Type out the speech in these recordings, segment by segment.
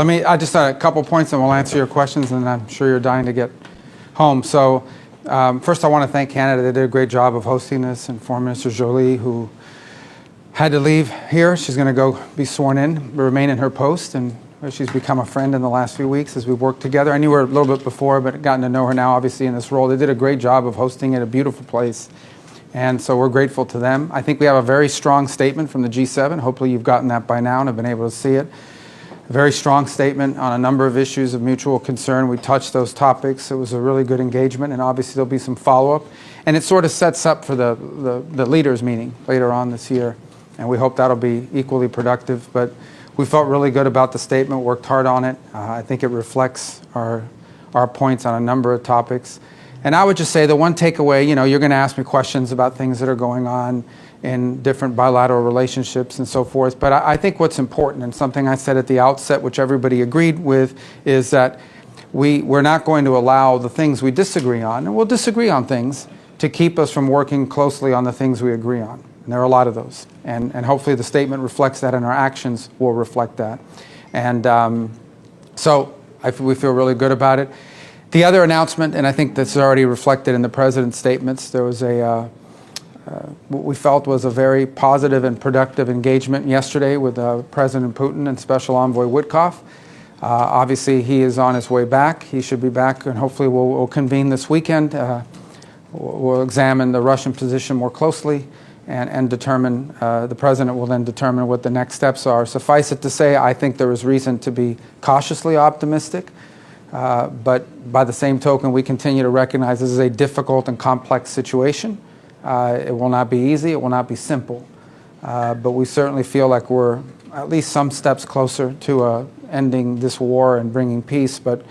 I just had a couple points and we'll answer your questions, and I'm sure you're dying to get home. So first I want to thank Canada. They did a great job of hosting this, and Foreign Minister Jolie, who had to leave here. She's going to go be sworn in, remain in her post, and she's become a friend in the last few weeks as we've worked together. I knew her a little bit before, but gotten to know her now, obviously, in this role. They did a great job of hosting it, a beautiful place, and so we're grateful to them. I think we have a very strong statement from the G7. Hopefully you've gotten that by now and have been able to see it. A very strong statement on a number of issues of mutual concern. We touched those topics. It was a really good engagement, and obviously there'll be some follow-up. And it sort of sets up for the leaders' meeting later on this year, and we hope that'll be equally productive. But we felt really good about the statement, worked hard on it. I think it reflects our points on a number of topics. And I would just say the one takeaway, you're going to ask me questions about things that are going on in different bilateral relationships and so forth. But I think what's important, and something I said at the outset, which everybody agreed with, is that we're not going to allow the things we disagree on, and we'll disagree on things, to keep us from working closely on the things we agree on. And there are a lot of those. And hopefully the statement reflects that, and our actions will reflect that. And so we feel really good about it. The other announcement, and I think that's already reflected in the President's statements, there was what we felt was a very positive and productive engagement yesterday with President Putin and Special Envoy Witkoff. Obviously, he is on his way back. He should be back, and hopefully we'll convene this weekend. We'll examine the Russian position more closely and determine, the President will then determine what the next steps are. Suffice it to say, I think there is reason to be cautiously optimistic. But by the same token, we continue to recognize this is a difficult and complex situation. It will not be easy. It will not be simple. But we certainly feel like we're at least some steps closer to ending this war and bringing peace. But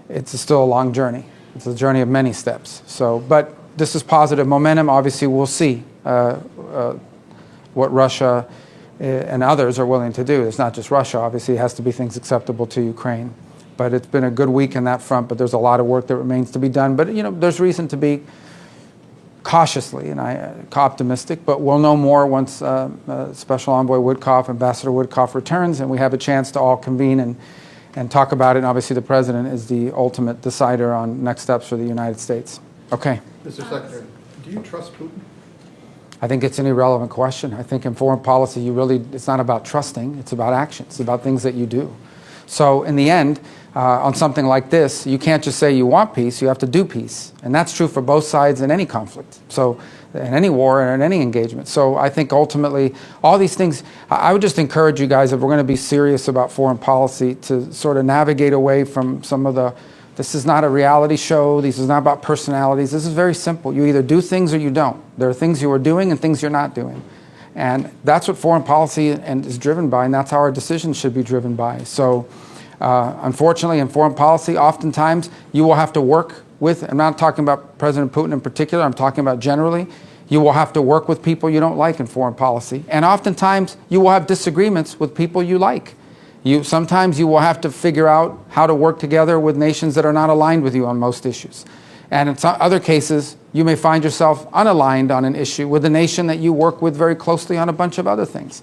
it's still a long journey. It's a journey of many steps. But this is positive momentum. Obviously, we'll see what Russia and others are willing to do. It's not just Russia. Obviously, it has to be things acceptable to Ukraine. But it's been a good week in that front. But there's a lot of work that remains to be done. But there's reason to be cautiously and optimistic, but we'll know more once Special Envoy Witkoff, Ambassador Witkoff returns, and we have a chance to all convene and talk about it. And obviously the President is the ultimate decider on next steps for the United States. Okay. Mr. Secretary, do you trust Putin? I think it's an irrelevant question. I think in foreign policy, it's not about trusting, it's about action. It's about things that you do. So in the end, on something like this, you can't just say you want peace, you have to do peace. And that's true for both sides in any conflict, so in any war and in any engagement. So I think ultimately, all these things, I would just encourage you guys, if we're going to be serious about foreign policy, to sort of navigate away from some of this is not a reality show, this is not about personalities, this is very simple. You either do things or you don't. There are things you are doing and things you're not doing. And that's what foreign policy is driven by, and that's how our decisions should be driven by. So unfortunately, in foreign policy, oftentimes you will have to work with, I'm not talking about President Putin in particular, I'm talking about generally, you will have to work with people you don't like in foreign policy. And oftentimes you will have disagreements with people you like. Sometimes you will have to figure out how to work together with nations that are not aligned with you on most issues. And in some other cases, you may find yourself unaligned on an issue with a nation that you work with very closely on a bunch of other things.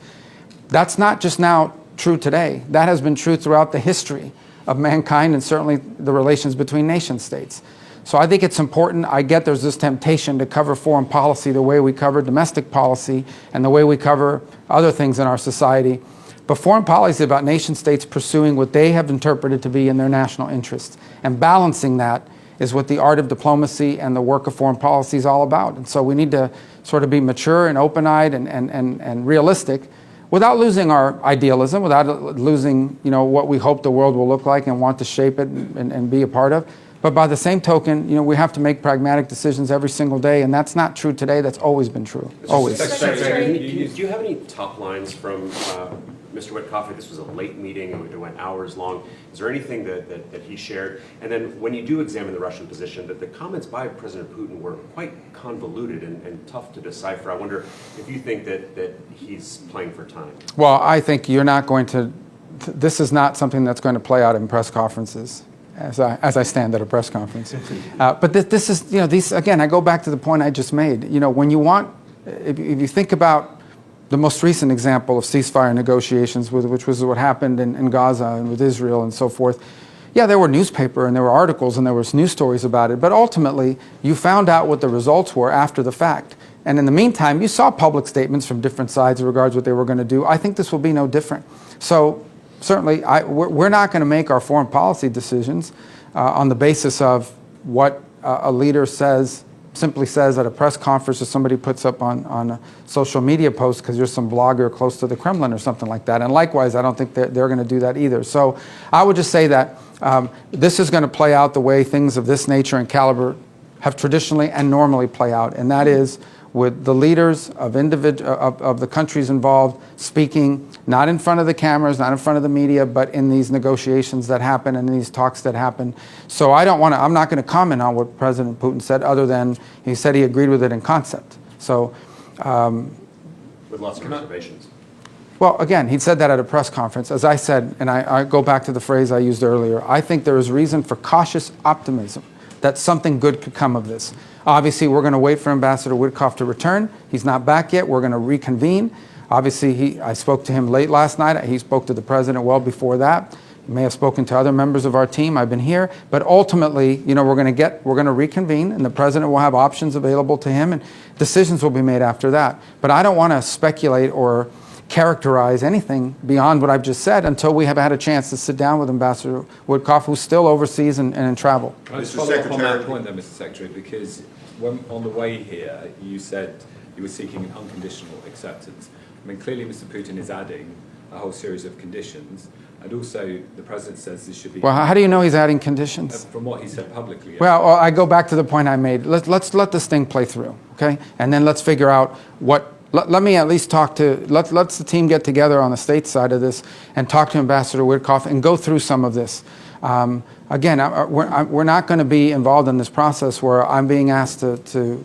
That's not just now true today. That has been true throughout the history of mankind and certainly the relations between nation states. So I think it's important. I get there's this temptation to cover foreign policy the way we cover domestic policy and the way we cover other things in our society. But foreign policy is about nation states pursuing what they have interpreted to be in their national interest. And balancing that is what the art of diplomacy and the work of foreign policy is all about. And so we need to sort of be mature and open-eyed and realistic without losing our idealism, without losing what we hope the world will look like and want to shape it and be a part of. But by the same token, we have to make pragmatic decisions every single day, and that's not true today. That's always been true. Always. Secretary, do you have any top lines from Mr. Witkoff? This was a late meeting, it went hours long. Is there anything that he shared? And then when you do examine the Russian position, that the comments by President Putin were quite convoluted and tough to decipher. I wonder if you think that he's playing for time. Well, I think you're not going to, this is not something that's going to play out in press conferences. As I stand at a press conference. But this is, these, again, I go back to the point I just made. When you want, if you think about the most recent example of ceasefire negotiations, which was what happened in Gaza and with Israel and so forth. Yeah, there were newspaper and there were articles and there was news stories about it, but ultimately you found out what the results were after the fact. And in the meantime, you saw public statements from different sides in regards to what they were going to do. I think this will be no different. So certainly, we're not going to make our foreign policy decisions on the basis of what a leader simply says at a press conference or somebody puts up on a social media post because you're some blogger close to the Kremlin or something like that. And likewise, I don't think they're going to do that either. So I would just say that this is going to play out the way things of this nature and caliber have traditionally and normally play out, and that is with the leaders of the countries involved speaking, not in front of the cameras, not in front of the media, but in these negotiations that happen and in these talks that happen. So I'm not going to comment on what President Putin said, other than he said he agreed with it in concept. So, with lots of reservations. well, again, he said that at a press conference. As I said, and I go back to the phrase I used earlier, I think there is reason for cautious optimism that something good could come of this. Obviously, we're going to wait for Ambassador Witkoff to return. He's not back yet. We're going to reconvene. Obviously, I spoke to him late last night. He spoke to the president well before that. He may have spoken to other members of our team. I've been here. But ultimately, we're going to reconvene, and the president will have options available to him, and decisions will be made after that. But I don't want to speculate or characterize anything beyond what I've just said until we have had a chance to sit down with Ambassador Witkoff, who's still overseas and in travel. Can I just follow up on that point then, Mr. Secretary, because when, on the way here, you said you were seeking an unconditional acceptance. I mean, clearly Mr. Putin is adding a whole series of conditions, and also the President says this should be... Well, how do you know he's adding conditions? From what he said publicly. Well, I go back to the point I made. Let's let this thing play through, okay? And then let's figure out what... Let me at least talk to... Let's the team get together on the state side of this and talk to Ambassador Witkoff and go through some of this. Again, we're not going to be involved in this process where I'm being asked to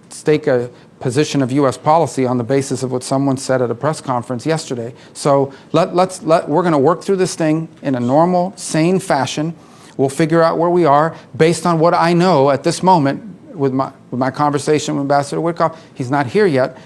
stake a position of U.S. policy on the basis of what someone said at a press conference yesterday. So we're going to work through this thing in a normal, sane fashion. We'll figure out where we are based on what I know at this moment with my conversation with Ambassador Witkoff. He's not here yet.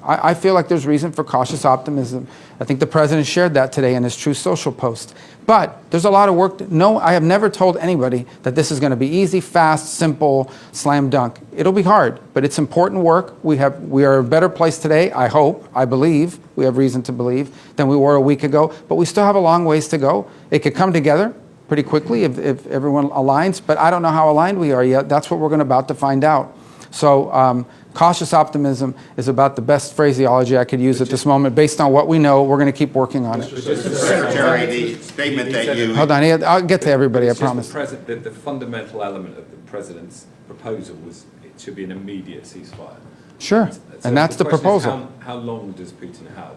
I feel like there's reason for cautious optimism. I think the president shared that today in his True Social post. But there's a lot of work. No, I have never told anybody that this is going to be easy, fast, simple, slam dunk. It'll be hard, but it's important work. We are a better place today, I hope, I believe, we have reason to believe, than we were a week ago. But we still have a long ways to go. It could come together pretty quickly if everyone aligns, but I don't know how aligned we are yet. That's what we're about to find out. So cautious optimism is about the best phraseology I could use at this moment. Based on what we know, we're going to keep working on it. Mr. Secretary, the statement that you... Hold on, I'll get to everybody, I promise. The fundamental element of the President's proposal was it should be an immediate ceasefire. Sure, and that's the proposal. How long does Putin have?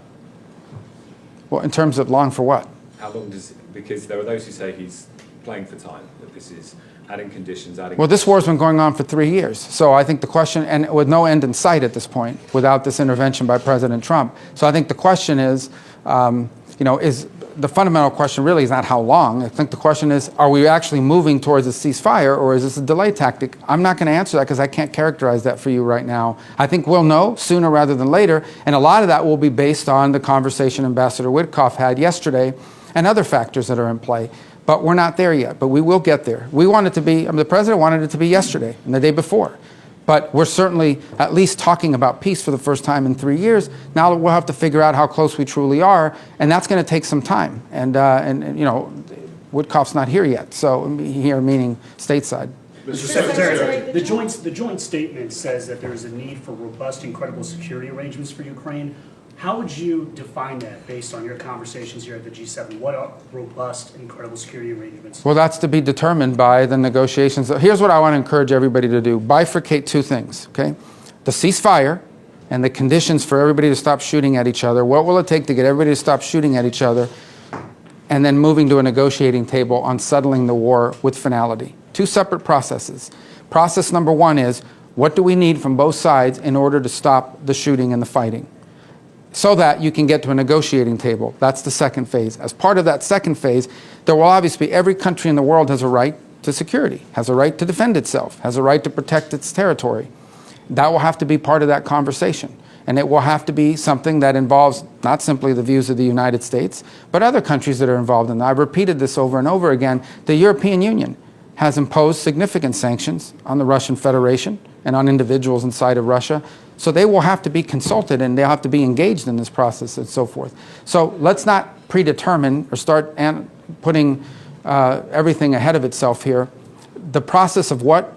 Well, in terms of long for what? How long does... Because there are those who say he's playing for time, that this is adding conditions, adding... Well, this war's been going on for 3 years. So I think the question, and with no end in sight at this point, without this intervention by President Trump. So I think the question is, is the fundamental question really is not how long. I think the question is, are we actually moving towards a ceasefire, or is this a delay tactic? I'm not going to answer that because I can't characterize that for you right now. I think we'll know sooner rather than later, and a lot of that will be based on the conversation Ambassador Witkoff had yesterday and other factors that are in play. But we're not there yet, but we will get there. We want it to be, the president wanted it to be yesterday and the day before. But we're certainly at least talking about peace for the first time in 3 years. Now we'll have to figure out how close we truly are, and that's going to take some time. And Witkoff's not here yet, so here meaning stateside. Mr. Secretary, the joint statement says that there is a need for robust and credible security arrangements for Ukraine. How would you define that based on your conversations here at the G7? What are robust and credible security arrangements? Well, that's to be determined by the negotiations. Here's what I want to encourage everybody to do. Bifurcate two things, okay? The ceasefire and the conditions for everybody to stop shooting at each other. What will it take to get everybody to stop shooting at each other? And then moving to a negotiating table on settling the war with finality. Two separate processes. Process number one is, what do we need from both sides in order to stop the shooting and the fighting, so that you can get to a negotiating table? That's the second phase. As part of that second phase, there will obviously be every country in the world has a right to security, has a right to defend itself, has a right to protect its territory. That will have to be part of that conversation. And it will have to be something that involves not simply the views of the United States, but other countries that are involved in that. I've repeated this over and over again. The European Union has imposed significant sanctions on the Russian Federation and on individuals inside of Russia. So they will have to be consulted and they'll have to be engaged in this process and so forth. So let's not predetermine or start putting everything ahead of itself here. The process of what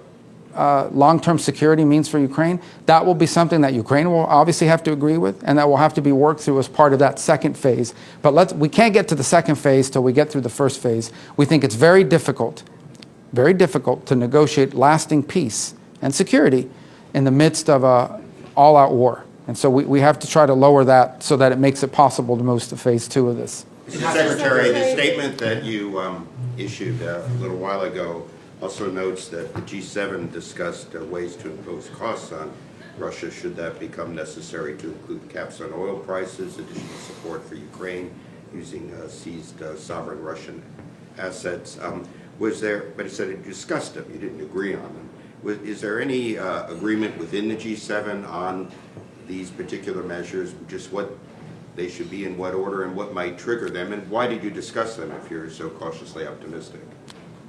long-term security means for Ukraine, that will be something that Ukraine will obviously have to agree with, and that will have to be worked through as part of that second phase. But we can't get to the second phase till we get through the first phase. We think it's very difficult to negotiate lasting peace and security in the midst of a all-out war. And so we have to try to lower that so that it makes it possible to move to phase 2 of this. Mr. Secretary, the statement that you issued a little while ago also notes that the G7 discussed ways to impose costs on Russia should that become necessary, to include caps on oil prices, additional support for Ukraine using seized sovereign Russian assets. Was there, but it said it discussed them, you didn't agree on them. Is there any agreement within the G7 on these particular measures, just what they should be in what order and what might trigger them, and why did you discuss them if you're so cautiously optimistic?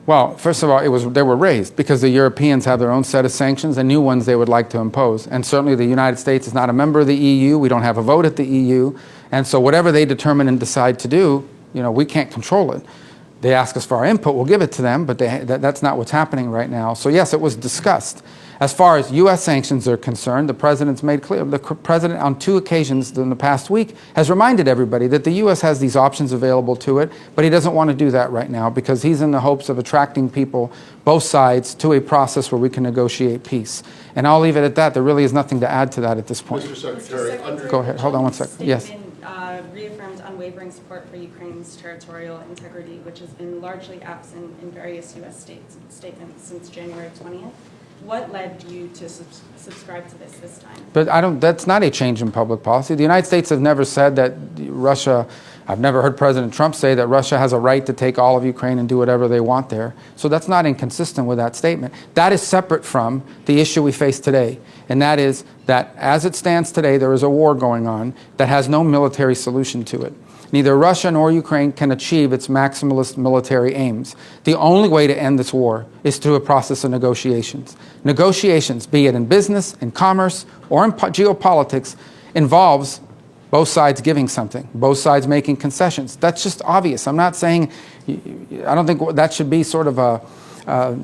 Well, first of all, they were raised because the Europeans have their own set of sanctions and new ones they would like to impose. And certainly the United States is not a member of the EU. We don't have a vote at the EU. And so whatever they determine and decide to do, we can't control it. They ask us for our input, we'll give it to them, but that's not what's happening right now. So yes, it was discussed. As far as U.S. sanctions are concerned, the President's made clear, the President on 2 occasions in the past week has reminded everybody that the U.S. has these options available to it, but he doesn't want to do that right now because he's in the hopes of attracting people, both sides, to a process where we can negotiate peace. And I'll leave it at that. There really is nothing to add to that at this point. Mr. Secretary, Go ahead. Hold on one second. Yes. Reaffirmed unwavering support for Ukraine's territorial integrity, which has been largely absent in various U.S. statements since January 20th. What led you to subscribe to this time? But that's not a change in public policy. The United States has never said that Russia, I've never heard President Trump say that Russia has a right to take all of Ukraine and do whatever they want there. So that's not inconsistent with that statement. That is separate from the issue we face today. And that is that as it stands today, there is a war going on that has no military solution to it. Neither Russia nor Ukraine can achieve its maximalist military aims. The only way to end this war is through a process of negotiations. Negotiations, be it in business, in commerce, or in geopolitics, involves both sides giving something, both sides making concessions. That's just obvious. I'm not saying, I don't think that should be sort of a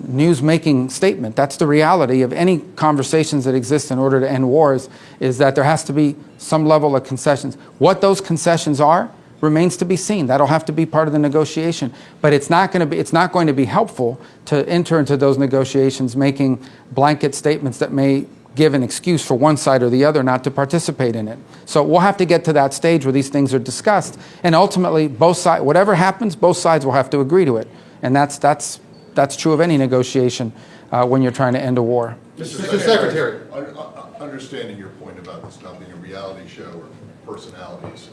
news-making statement. That's the reality of any conversations that exist in order to end wars, is that there has to be some level of concessions. What those concessions are remains to be seen. That'll have to be part of the negotiation. But it's not going to be helpful to enter into those negotiations making blanket statements that may give an excuse for one side or the other not to participate in it. So we'll have to get to that stage where these things are discussed, and ultimately both sides, whatever happens, both sides will have to agree to it. And that's true of any negotiation when you're trying to end a war. Mr. Secretary. Understanding your point about this not being a reality show or personalities,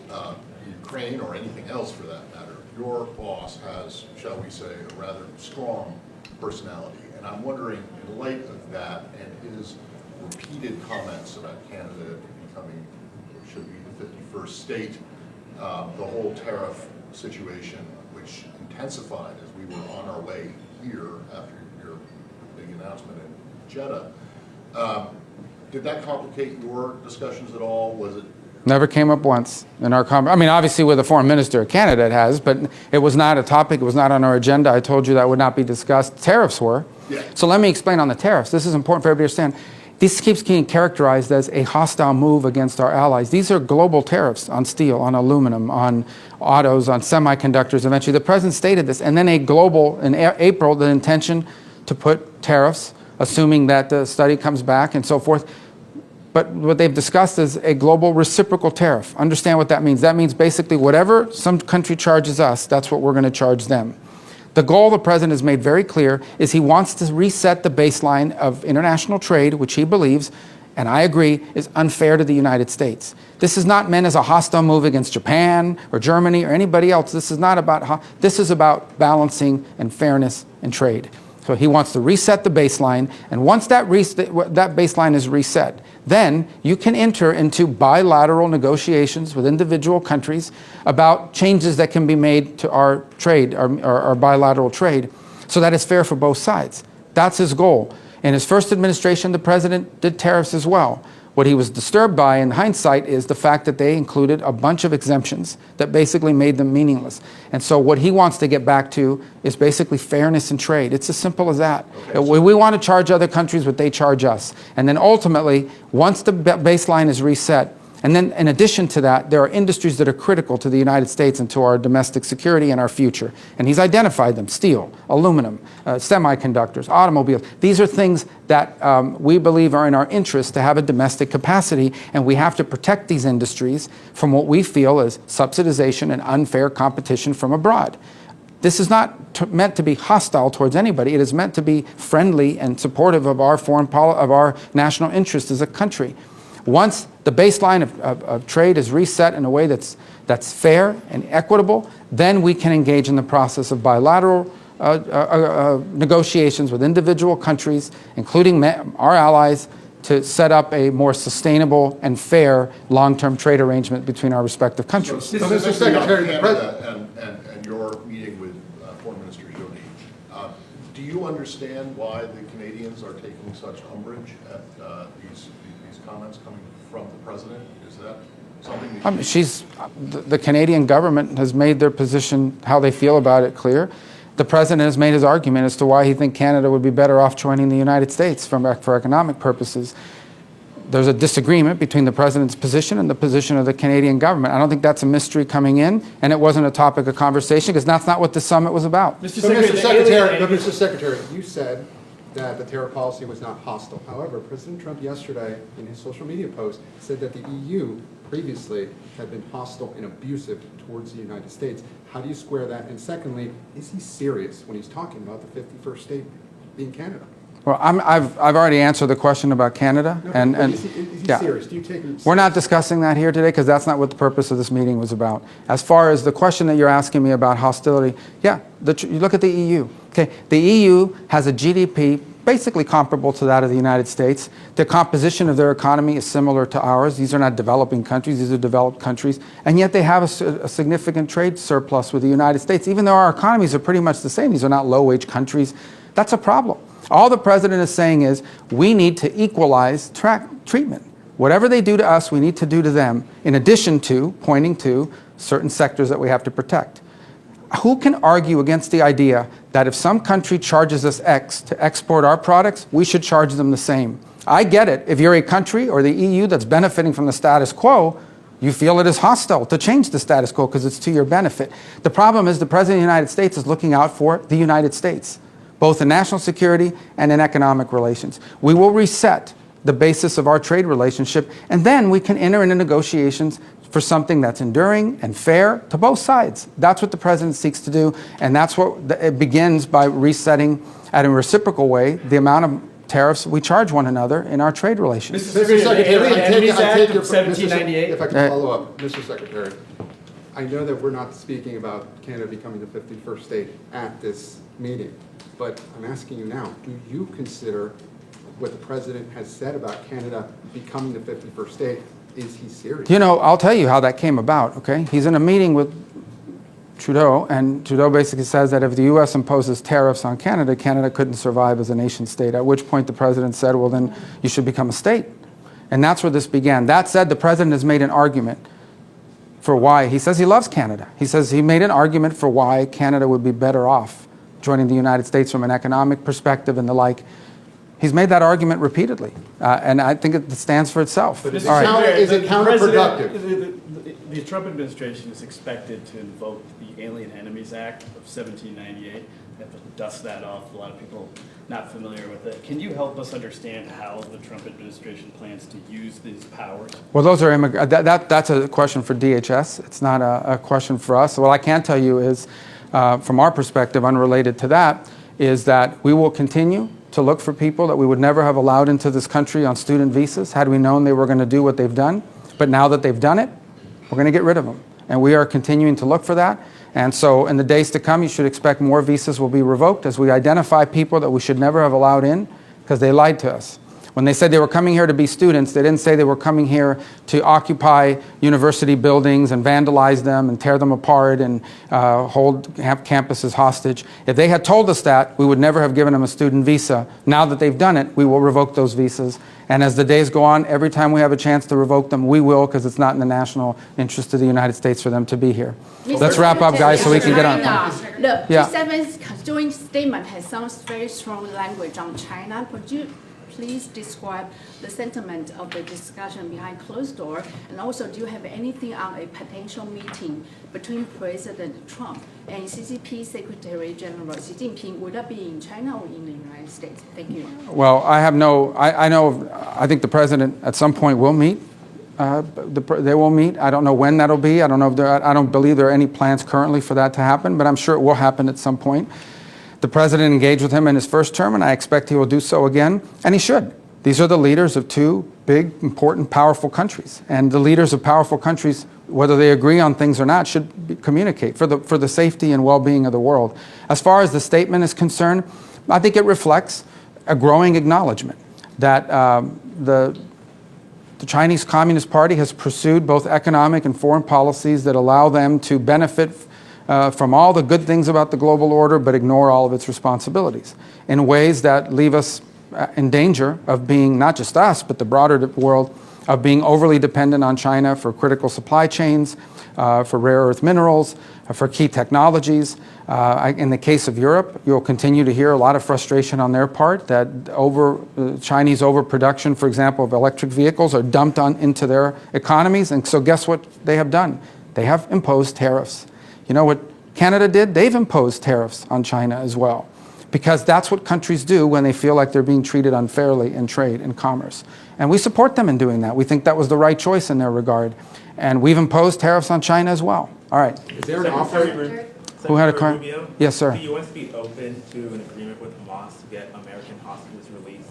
Ukraine or anything else for that matter, your boss has, shall we say, a rather strong personality. And I'm wondering, in light of that and his repeated comments about Canada becoming, should be the 51st state, the whole tariff situation, which intensified as we were on our way here after your big announcement in Jeddah. Did that complicate your discussions at all? Was it? Never came up once in our I mean, obviously with the foreign minister of Canada it has, but it was not a topic, it was not on our agenda. I told you that would not be discussed. Tariffs were. Yeah. So let me explain on the tariffs. This is important for everybody to understand. This keeps being characterized as a hostile move against our allies. These are global tariffs on steel, on aluminum, on autos, on semiconductors. Eventually, the president stated this, and then in April, the intention to put tariffs, assuming that the study comes back and so forth. But what they've discussed is a global reciprocal tariff. Understand what that means. That means basically whatever some country charges us, that's what we're going to charge them. The goal the president has made very clear is he wants to reset the baseline of international trade, which he believes, and I agree, is unfair to the United States. This is not meant as a hostile move against Japan or Germany or anybody else. This is not about, this is about balancing and fairness in trade. So he wants to reset the baseline, and once that baseline is reset, then you can enter into bilateral negotiations with individual countries about changes that can be made to our trade, our bilateral trade, so that it's fair for both sides. That's his goal. In his first administration, the president did tariffs as well. What he was disturbed by in hindsight is the fact that they included a bunch of exemptions that basically made them meaningless. And so what he wants to get back to is basically fairness in trade. It's as simple as that. We want to charge other countries what they charge us. And then ultimately, once the baseline is reset, and then in addition to that, there are industries that are critical to the United States and to our domestic security and our future. And he's identified them: steel, aluminum, semiconductors, automobiles. These are things that we believe are in our interest to have a domestic capacity, and we have to protect these industries from what we feel is subsidization and unfair competition from abroad. This is not meant to be hostile towards anybody. It is meant to be friendly and supportive of our foreign policy, of our national interest as a country. Once the baseline of trade is reset in a way that's fair and equitable, then we can engage in the process of bilateral negotiations with individual countries, including our allies, to set up a more sustainable and fair long-term trade arrangement between our respective countries. So Mr. Secretary, Canada and your meeting with Foreign Minister Joly, do you understand why the Canadians are taking such umbrage at these comments coming from the president? Is that something that The Canadian government has made their position, how they feel about it, clear. The president has made his argument as to why he thinks Canada would be better off joining the United States for economic purposes. There's a disagreement between the president's position and the position of the Canadian government. I don't think that's a mystery coming in, and it wasn't a topic of conversation because that's not what the summit was about. Mr. Secretary, you said that the tariff policy was not hostile. However, President Trump yesterday, in his social media post, said that the EU previously had been hostile and abusive towards the United States. How do you square that? And secondly, is he serious when he's talking about the 51st state being Canada? Well, I've already answered the question about Canada. Is he serious? Do you take him We're not discussing that here today because that's not what the purpose of this meeting was about. As far as the question that you're asking me about hostility, you look at the EU. Okay, the EU has a GDP basically comparable to that of the United States. The composition of their economy is similar to ours. These are not developing countries, these are developed countries. And yet they have a significant trade surplus with the United States, even though our economies are pretty much the same. These are not low-wage countries. That's a problem. All the president is saying is we need to equalize treatment. Whatever they do to us, we need to do to them, in addition to pointing to certain sectors that we have to protect. Who can argue against the idea that if some country charges us X to export our products, we should charge them the same? I get it. If you're a country or the EU that's benefiting from the status quo, you feel it is hostile to change the status quo because it's to your benefit. The problem is the President of the United States is looking out for the United States, both in national security and in economic relations. We will reset the basis of our trade relationship, and then we can enter into negotiations for something that's enduring and fair to both sides. That's what the president seeks to do, and that's what it begins by resetting at a reciprocal way the amount of tariffs we charge one another in our trade relations. Mr. Secretary, I take your of 1798. If I can follow up, Mr. Secretary, I know that we're not speaking about Canada becoming the 51st state at this meeting, but I'm asking you now, do you consider what the president has said about Canada becoming the 51st state? Is he serious? You know, I'll tell you how that came about, okay? He's in a meeting with Trudeau, and Trudeau basically says that if the U.S. imposes tariffs on Canada, Canada couldn't survive as a nation state, at which point the president said, well, then you should become a state. And that's where this began. That said, the president has made an argument for why. He says he loves Canada. He says he made an argument for why Canada would be better off joining the United States from an economic perspective and the like. He's made that argument repeatedly, and I think it stands for itself. But is it counterproductive? The Trump administration is expected to invoke the Alien Enemies Act of 1798. They have to dust that off. A lot of people not familiar with it. Can you help us understand how the Trump administration plans to use these powers? Well, those are that's a question for DHS. It's not a question for us. What I can tell you is, from our perspective, unrelated to that, is that we will continue to look for people that we would never have allowed into this country on student visas had we known they were going to do what they've done. But now that they've done it, we're going to get rid of them. And we are continuing to look for that. And so in the days to come, you should expect more visas will be revoked as we identify people that we should never have allowed in because they lied to us. When they said they were coming here to be students, they didn't say they were coming here to occupy university buildings and vandalize them and tear them apart and have campuses hostage. If they had told us that, we would never have given them a student visa. Now that they've done it, we will revoke those visas. And as the days go on, every time we have a chance to revoke them, we will, because it's not in the national interest of the United States for them to be here. Let's wrap up, guys, so we can get on. The Yeah. G7's joint statement has some very strong language on China. Could you please describe the sentiment of the discussion behind closed door? And also, do you have anything on a potential meeting between President Trump and CCP Secretary General Xi Jinping? Would that be in China or in the United States? Thank you. Well, I think the president at some point will meet. They will meet. I don't know when that'll be. I don't believe there are any plans currently for that to happen, but I'm sure it will happen at some point. The president engaged with him in his first term, and I expect he will do so again, and he should. These are the leaders of two big, important, powerful countries, and the leaders of powerful countries, whether they agree on things or not, should communicate for the safety and well-being of the world. As far as the statement is concerned, I think it reflects a growing acknowledgement that the Chinese Communist Party has pursued both economic and foreign policies that allow them to benefit from all the good things about the global order, but ignore all of its responsibilities in ways that leave us in danger of being, not just us, but the broader world, of being overly dependent on China for critical supply chains, for rare earth minerals, for key technologies. In the case of Europe, you'll continue to hear a lot of frustration on their part that Chinese overproduction, for example, of electric vehicles are dumped into their economies. And so guess what they have done? They have imposed tariffs. You know what Canada did? They've imposed tariffs on China as well, because that's what countries do when they feel like they're being treated unfairly in trade and commerce. And we support them in doing that. We think that was the right choice in their regard. And we've imposed tariffs on China as well. All right. Is there an offer? Who had a card? Rubio, Yes, sir. the U.S. be open to an agreement with Hamas to get American hostages released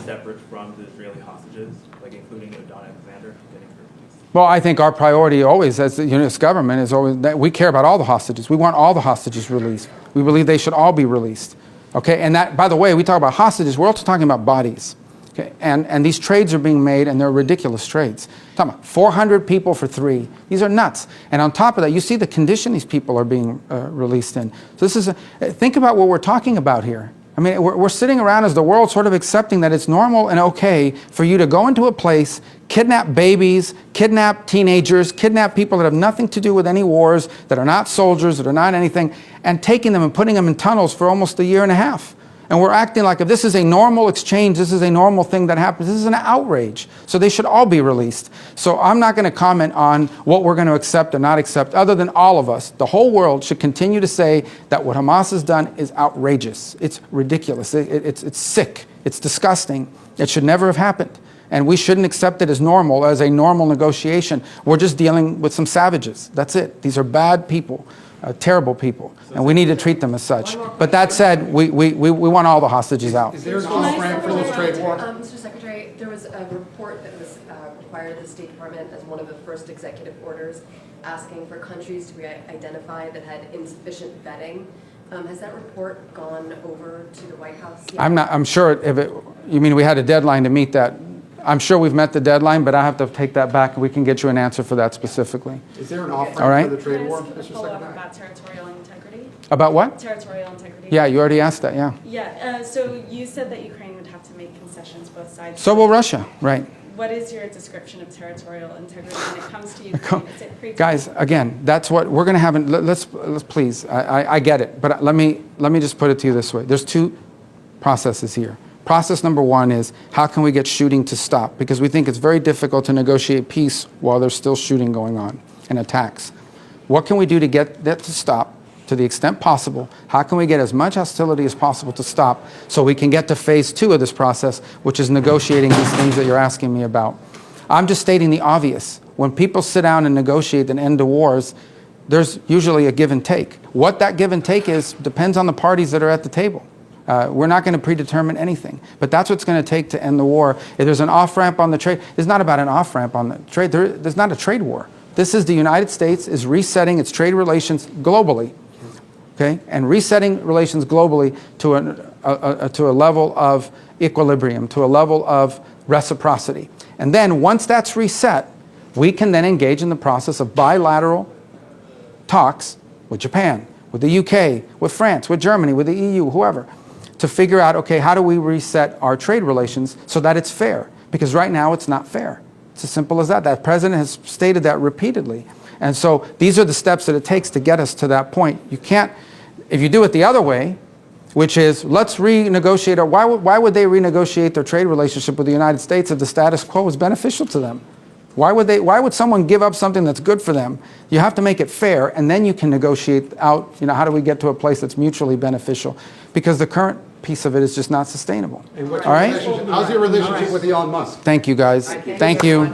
separate from the Israeli hostages, like including Don Alexander getting released? Well, I think our priority always, as the U.S. government, is always that we care about all the hostages. We want all the hostages released. We believe they should all be released. Okay, and that, by the way, we talk about hostages, we're also talking about bodies. Okay, and these trades are being made, and they're ridiculous trades. We're talking about 400 people for 3. These are nuts. And on top of that, you see the condition these people are being released in. So this is think about what we're talking about here. I mean, we're sitting around as the world sort of accepting that it's normal and okay for you to go into a place, kidnap babies, kidnap teenagers, kidnap people that have nothing to do with any wars, that are not soldiers, that are not anything, and taking them and putting them in tunnels for almost a year and a half. And we're acting like if this is a normal exchange, this is a normal thing that happens. This is an outrage. So they should all be released. So I'm not going to comment on what we're going to accept or not accept, other than all of us, the whole world, should continue to say that what Hamas has done is outrageous. It's ridiculous. It's sick. It's disgusting. It should never have happened. And we shouldn't accept it as normal, as a normal negotiation. We're just dealing with some savages. That's it. These are bad people. Terrible people, and we need to treat them as such. But that said, we want all the hostages out. Is there an off-ramp for this trade war? Mr. Secretary, there was a report that was required of the State Department as one of the first executive orders asking for countries to be identified that had insufficient vetting. Has that report gone over to the White House yet? I'm sure you mean we had a deadline to meet that. I'm sure we've met the deadline, but I have to take that back, and we can get you an answer for that specifically. Is there an off-ramp All right. for the trade war, Can I Mr. follow up Secretary? about territorial integrity? About what? Territorial integrity. Yeah, you already asked that, yeah. Yeah, so you said that Ukraine would have to make concessions both sides. So will Russia, right. What is your description of territorial integrity when it comes to Ukraine? Is it pre- Guys, again, that's what we're going to have. Let's please, I get it, but let me just put it to you this way. There's 2 processes here. Process number 1 is how can we get shooting to stop? Because we think it's very difficult to negotiate peace while there's still shooting going on and attacks. What can we do to get that to stop to the extent possible? How can we get as much hostility as possible to stop so we can get to phase 2 of this process, which is negotiating these things that you're asking me about? I'm just stating the obvious. When people sit down and negotiate an end to wars, there's usually a give and take. What that give and take is depends on the parties that are at the table. We're not going to predetermine anything, but that's what's going to take to end the war. If there's an off-ramp on the trade, it's not about an off-ramp on the trade. There's not a trade war. This is the United States is resetting its trade relations globally okay, and resetting relations globally to a level of equilibrium, to a level of reciprocity. And then once that's reset, we can then engage in the process of bilateral talks with Japan, with the UK, with France, with Germany, with the EU, whoever, to figure out, okay, how do we reset our trade relations so that it's fair? Because right now it's not fair. It's as simple as that. That president has stated that repeatedly. And so these are the steps that it takes to get us to that point. You can't, if you do it the other way, which is let's renegotiate, or why would they renegotiate their trade relationship with the United States if the status quo is beneficial to them? Why would someone give up something that's good for them? You have to make it fair, and then you can negotiate out, how do we get to a place that's mutually beneficial? Because the current piece of it is just not sustainable. All right? How's your relationship with Elon Musk? Thank you, guys. Thank you.